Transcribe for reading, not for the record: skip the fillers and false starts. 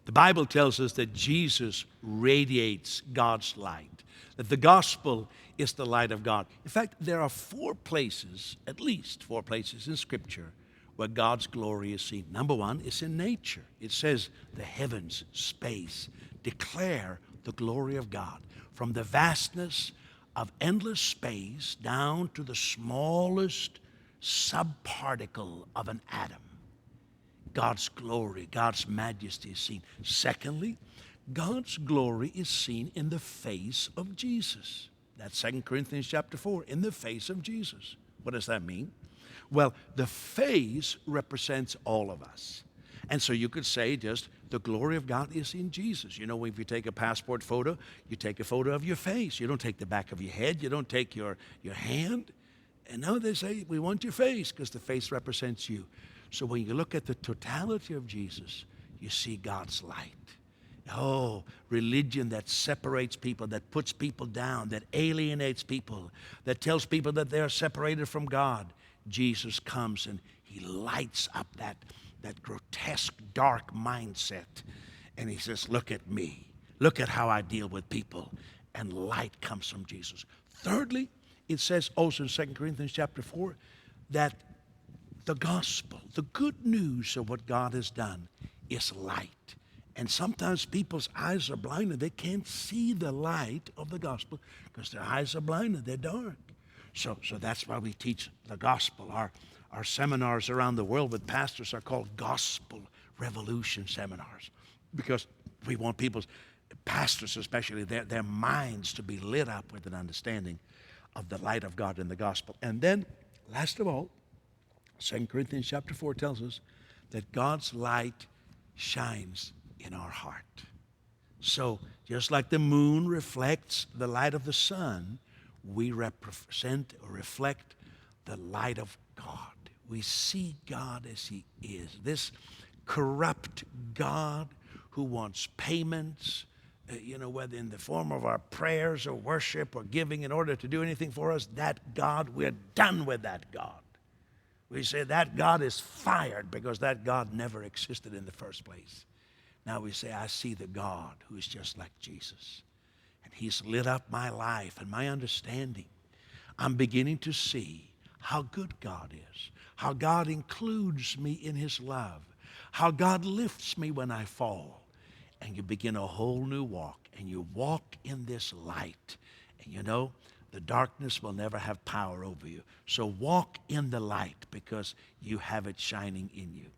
The Bible tells us that Jesus radiates God's light, that the gospel is the light of God. In fact, there are four places, at least four places in Scripture, where God's glory is seen. Number one is in nature. It says the heavens, space, declare the glory of God. From the vastness of endless space down to the smallest subparticle of an atom, God's glory, God's majesty is seen. Secondly, God's glory is seen in the face of Jesus. That's 2 Corinthians chapter 4, in the face of Jesus. What does that mean? Well, the face represents all of us. And so you could say just the glory of God is in Jesus. You know, if you take a passport photo, you take a photo of your face. You don't take the back of your head. You don't take your hand. And now they say, we want your face because the face represents you. So when you look at the totality of Jesus, you see God's light. Oh, religion that separates people, that puts people down, that alienates people, that tells people that they're separated from God. Jesus comes and he lights up that grotesque, dark mindset. And he says, look at me. Look at how I deal with people. And light comes from Jesus. Thirdly, it says also in 2 Corinthians chapter 4 that the gospel, the good news of what God has done is light. And sometimes people's eyes are blinded. They can't see the light of the gospel because their eyes are blinded. They're dark. So that's why we teach the gospel. Our seminars around the world with pastors are called gospel revolution seminars because we want people's, pastors especially, their minds to be lit up with an understanding of the light of God in the gospel. And then, last of all, 2 Corinthians chapter 4 tells us that God's light shines in our heart. So just like the moon reflects the light of the sun, we represent or reflect the light of God. We see God as he is. This corrupt God who wants payments, whether in the form of our prayers or worship or giving in order to do anything for us, that God, we're done with that God. We say that God is fired because that God never existed in the first place. Now we say, I see the God who is just like Jesus. And he's lit up my life and my understanding. I'm beginning to see how good God is, how God includes me in his love, how God lifts me when I fall. And you begin a whole new walk, and you walk in this light. And the darkness will never have power over you. So walk in the light because you have it shining in you.